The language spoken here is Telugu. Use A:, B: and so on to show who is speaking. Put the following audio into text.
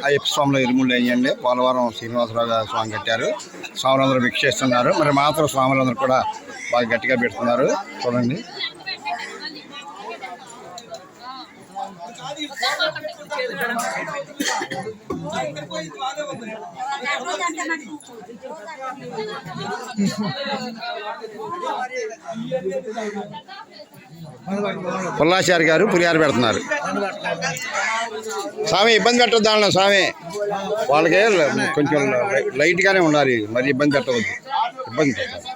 A: అయ్యప్ప స్వామిలో ఇరుముళ్ళు వేయండి. పోలవరం శ్రీనివాసరావు స్వామి కట్టారు. స్వాములందరూ భిక్ష చేస్తున్నారు. మరి మాత్రం స్వాములందరూ కూడా బాగా గట్టిగా పెడుతున్నారు. చూడండి. పుల్లాచారి గారు పులిహార పెడుతున్నారు. స్వామి ఇబ్బంది పెట్టద్దు అన్న స్వామి, వాళ్ళకి కొంచెం లైట్గానే ఉండాలి, మరి ఇబ్బంది పెట్టవద్దు. ఇబ్బంది పెట్టద్దు.